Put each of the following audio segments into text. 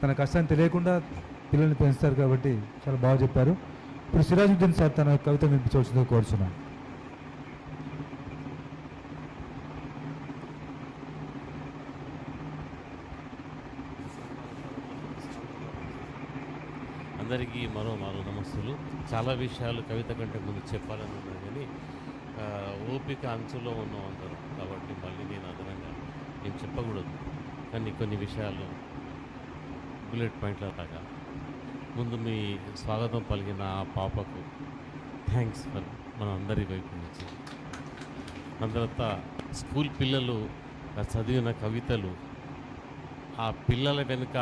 తన కష్టాన్ని తెలియకుండా పిల్లల్ని పెంచుతారు కాబట్టి చాలా బాగా చెప్పారు. ఇప్పుడు సిరాజుద్దీన్ సార్ తన కవిత వినిపించవలసిందిగా కోరుచున్నాను. అందరికీ మరో నమస్తులు. చాలా విషయాలు కవిత కంటే ముందు చెప్పాలని ఉన్నాను, కానీ ఓపిక అంచులో ఉన్నాం అందరం కాబట్టి మళ్ళీ నేను అదనంగా నేను చెప్పకూడదు. కానీ కొన్ని విషయాలు బుల్లెట్ పాయింట్ల లాగా ముందు మీ స్వాగతం పలికిన ఆ పాపకు థ్యాంక్స్ ఫర్ మన అందరి వైపు నుంచి. దాని తర్వాత స్కూల్ పిల్లలు చదివిన కవితలు, ఆ పిల్లల వెనుక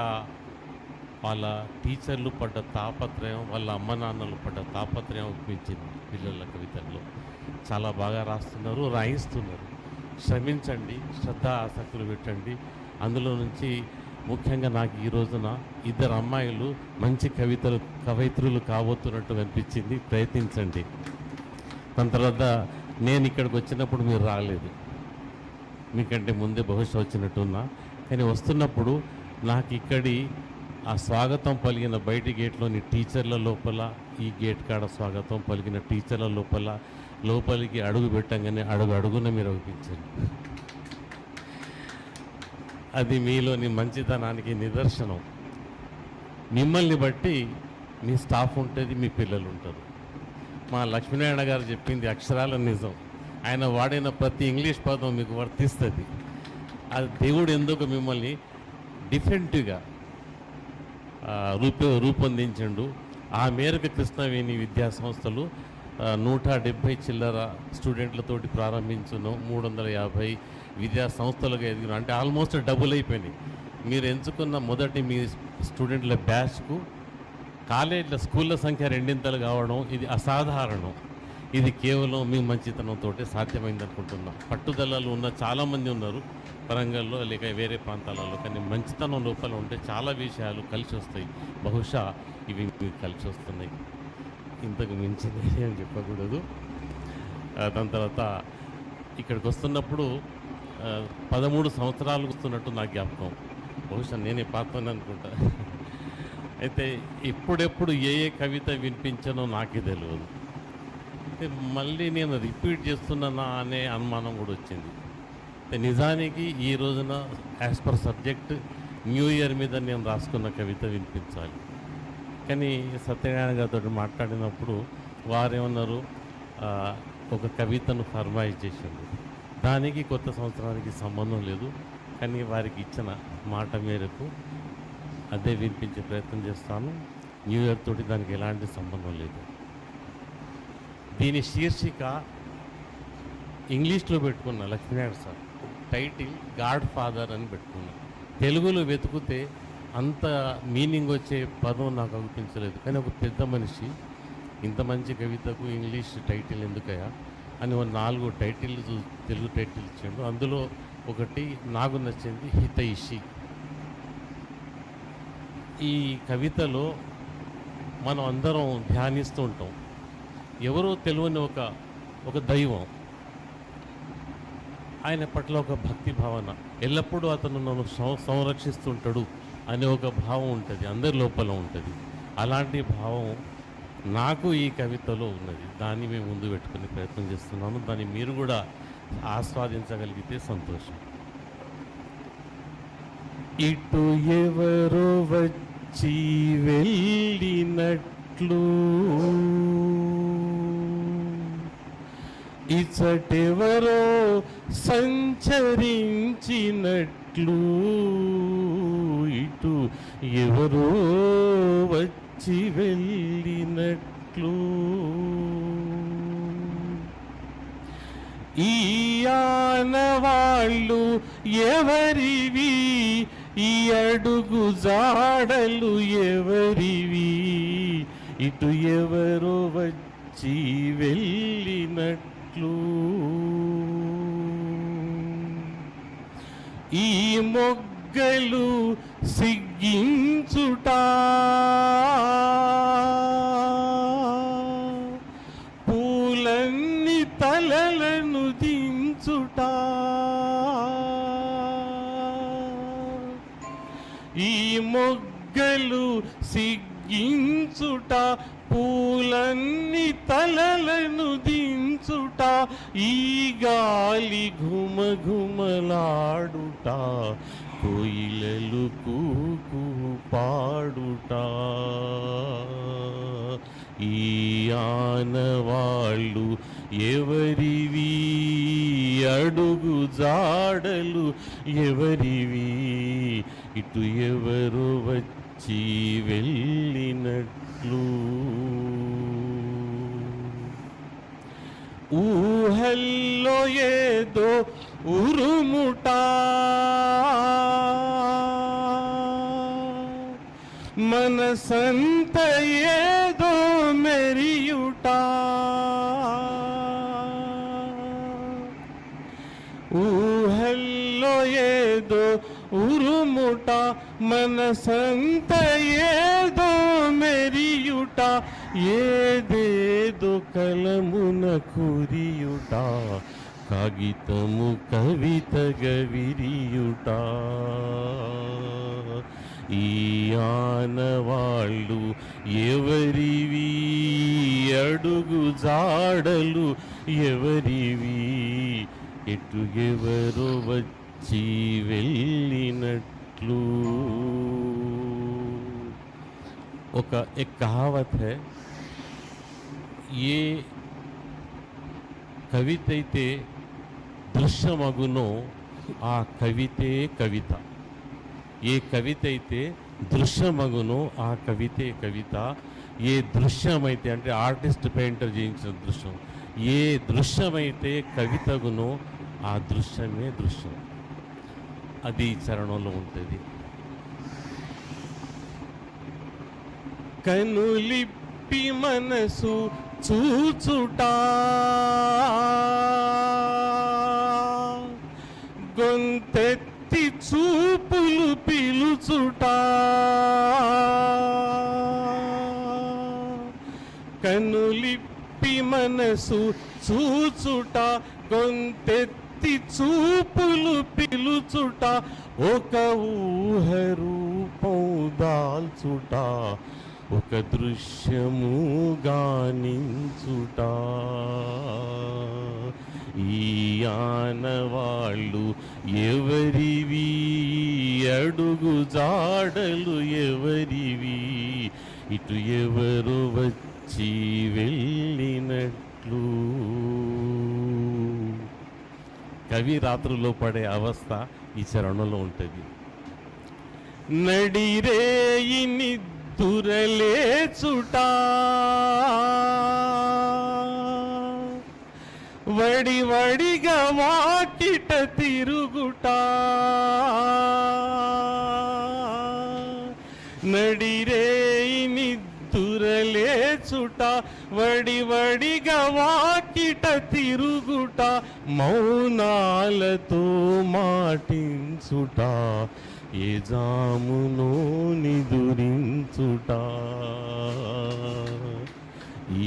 వాళ్ళ టీచర్లు పడ్డ తాపత్రయం, వాళ్ళ అమ్మ నాన్నలు పడ్డ తాపత్రయం ఒప్పించింది పిల్లల కవితల్లో. చాలా బాగా రాస్తున్నారు, రాయిస్తున్నారు. శ్రమించండి, శ్రద్ధ ఆసక్తులు పెట్టండి. అందులో నుంచి ముఖ్యంగా నాకు ఈ రోజున ఇద్దరు అమ్మాయిలు మంచి కవయిత్రులు కాబోతున్నట్టు అనిపించింది. ప్రయత్నించండి. దాని తర్వాత నేను ఇక్కడికి వచ్చినప్పుడు మీరు రాలేదు, మీకంటే ముందే బహుశా వచ్చినట్టున్నా. కానీ వస్తున్నప్పుడు నాకు ఇక్కడి ఆ స్వాగతం పలిగిన బయటి గేట్లోని టీచర్ల లోపల, ఈ గేట్ కాడ స్వాగతం పలిగిన టీచర్ల లోపలికి అడుగు పెట్టంగానే అడుగున మీరు అనిపించారు. అది మీలోని మంచితనానికి నిదర్శనం. మిమ్మల్ని బట్టి మీ స్టాఫ్ ఉంటుంది, మీ పిల్లలు ఉంటారు. మా లక్ష్మీనారాయణ గారు చెప్పింది అక్షరాల నిజం. ఆయన వాడిన ప్రతి ఇంగ్లీష్ పదం మీకు వర్తిస్తుంది. అది దేవుడు ఎందుకు మిమ్మల్ని డిఫరెంట్గా రూపొందించిండు. ఆ మేరకు కృష్ణవేణి విద్యా సంస్థలు 170 చిల్లర స్టూడెంట్లతోటి ప్రారంభించును. 350 విద్యా సంస్థలుగా ఎదిగిన, అంటే ఆల్మోస్ట్ డబుల్ అయిపోయినాయి. మీరు ఎంచుకున్న మొదటి మీ స్టూడెంట్ల బ్యాచ్కు కాలేజీల స్కూళ్ళ సంఖ్య 2 కావడం ఇది అసాధారణం. ఇది కేవలం మీ మంచితనంతో సాధ్యమైంది అనుకుంటున్నాం. పట్టుదలలు ఉన్న చాలామంది ఉన్నారు వరంగల్లో లేక వేరే ప్రాంతాలలో, కానీ మంచితనం లోపల ఉంటే చాలా విషయాలు కలిసి వస్తాయి. బహుశా ఇవి మీకు కలిసి వస్తున్నాయి. ఇంతకు మించింది ఏం చెప్పకూడదు. దాని తర్వాత ఇక్కడికి వస్తున్నప్పుడు 13 సంవత్సరాలు వస్తున్నట్టు నా జ్ఞాపకం. బహుశా నేనే పాత్రని అనుకుంటా. అయితే ఎప్పుడెప్పుడు ఏ కవిత వినిపించానో నాకే తెలియదు. మళ్ళీ నేను రిపీట్ చేస్తున్నానా అనే అనుమానం కూడా వచ్చింది. నిజానికి ఈ రోజున as per subject new year మీద నేను రాసుకున్న కవిత వినిపించాలి. కానీ సత్యనారాయణ గారితో మాట్లాడినప్పుడు వారేమన్నారు, ఒక కవితను ఫర్మాయిష్ చేసింది. దానికి కొత్త సంవత్సరానికి సంబంధం లేదు, కానీ వారికి ఇచ్చిన మాట మేరకు అదే వినిపించే ప్రయత్నం చేస్తాను. న్యూ ఇయర్ తోటి దానికి ఎలాంటి సంబంధం లేదు. దీని శీర్షిక ఇంగ్లీష్లో పెట్టుకున్న Lakshminarayana sir, title God father అని పెట్టుకున్నా. తెలుగులో వెతుకుతే అంత మీనింగ్ వచ్చే పదం నాకు అనిపించలేదు. కానీ ఒక పెద్ద మనిషి ఇంత మంచి కవితకు ఇంగ్లీష్ టైటిల్ ఎందుకయ్యా అని 4 టైటిల్స్ తెలుగు టైటిల్ ఇచ్చాడు. అందులో ఒకటి నాకు నచ్చింది, హితైషి. ఈ కవితలో మనం అందరం ధ్యానిస్తూ ఉంటాం. ఎవరో తెలియని ఒక దైవం, ఆయన పట్ల ఒక భక్తి భావన, ఎల్లప్పుడూ అతను నన్ను సంరక్షిస్తుంటాడు అనే ఒక భావం ఉంటుంది, అందరి లోపల ఉంటుంది. అలాంటి భావం నాకు ఈ కవితలో ఉన్నది. దాన్ని మేము ముందు పెట్టుకునే ప్రయత్నం చేస్తున్నాను. దాన్ని మీరు కూడా ఆస్వాదించగలిగితే సంతోషం. ఇటు ఎవరో వచ్చి వెళ్ళినట్లు, ఇచ్చటెవరో సంచరించినట్లు, ఇటు ఎవరో వచ్చి వెళ్ళినట్లు, ఈ ఆనవాళ్ళు ఎవరివి, ఈ అడుగు జాడలు ఎవరివి, ఇటు ఎవరో వచ్చి వెళ్ళినట్లు, ఈ మొగ్గలు సిగ్గించుట, పూలన్నీ తలలను దించుట, ఈ మొగ్గ బుగ్గలు సిగ్గించుట, పూలన్నీ తలలను దించుట, ఈ గాలి ఘుమఘుమలాడుట, కోయిలలు కూకు పాడుట, ఈ ఆనవాళ్ళు ఎవరివి, అడుగు జాడలు ఎవరివి, ఇటు ఎవరు వచ్చి వెళ్ళినట్లు. ఊహల్లో ఏదో ఉరుముట, మనసంత ఏదో మెరియుట, ఊహల్లో ఏదో ఉరుముట, మనసంత ఏదో మెరియుట, ఏదేదో కలమున కురియుట, కాగితము కవితగా విరియుట, ఈ ఆనవాళ్ళు ఎవరివి, అడుగు జాడలు ఎవరివి, ఎటు ఎవరు వచ్చి వెళ్ళినట్లు. एक कहावत है, ये కవితైతే దృశ్యమగునో ఆ కవితే కవిత, ఏ కవితైతే దృశ్యమగునో ఆ కవితే కవిత, ఏ దృశ్యమైతే అంటే ఆర్టిస్ట్ పెయింటర్ చేయించిన దృశ్యం, ఏ దృశ్యమైతే కవితగునో ఆ దృశ్యమే దృశ్యం. అది చరణంలో ఉంటుంది. కనులిప్పి మనసు చూచుట, గొంతెత్తి చూపులు పిలుచుట, కనులిప్పి మనసు చూచుట, గొంతెత్తి చూపులు పిలుచుట, ఒక ఊహ రూపం దాల్చుట, ఒక దృశ్యము గానించుట, ఈ ఆనవాళ్ళు ఎవరివి, అడుగు జాడలు ఎవరివి, ఇటు ఎవరు వచ్చి వెళ్ళినట్లు. కవి రాత్రుల్లో పడే అవస్థ ఈ చరణంలో ఉంటుంది. నడిరేయి నిద్దురలేచుట, వడి వడిగా వాకిట తిరుగుట, నడిరేయి నిద్దురలేచుట, వడి వడిగా వాకిట తిరుగుట, మౌనాలతో మాటించుట, ఏ జామునో నిదురించుట,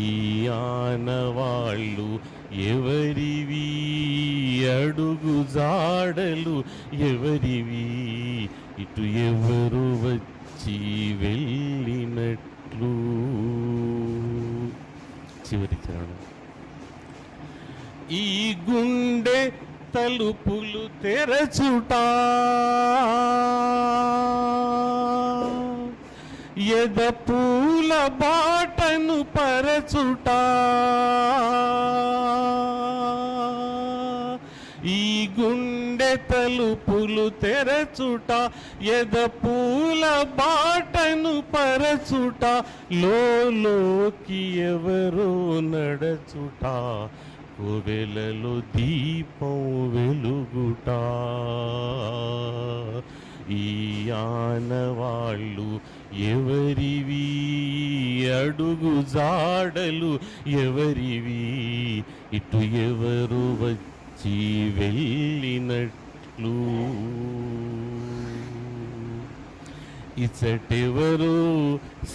ఈ ఆనవాళ్ళు ఎవరివి, అడుగు జాడలు ఎవరివి, ఇటు ఎవరు వచ్చి వెళ్ళినట్లు. చివరి చరణం. ఈ గుండె తలుపులు తెరచుట, ఎద పూల బాటను పరచుట, ఈ గుండె తలుపులు తెరచుట, ఎద పూల బాటను పరచుట, లోకి ఎవరో నడచుట, కోవెలలో దీపం వెలుగుట, ఈ ఆనవాళ్ళు ఎవరివి, అడుగు జాడలు ఎవరివి, ఇటు ఎవరు వచ్చి వెళ్ళినట్లు. ఇచటెవరు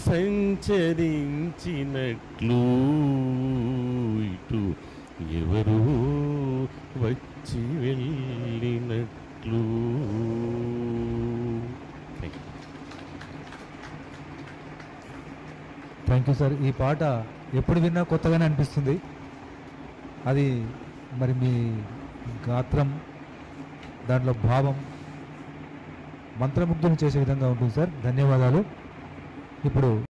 సంచరించినట్లు, ఇటు ఎవరు వచ్చి వెళ్ళినట్లు. Thank you sir. ఈ పాట ఎప్పుడు విన్నా కొత్తగానే అనిపిస్తుంది. అది మరి మీ గాత్రం, దాంట్లో భావం మంత్రముగ్ధులు చేసే విధంగా ఉంటుంది సార్. ధన్యవాదాలు. ఇప్పుడు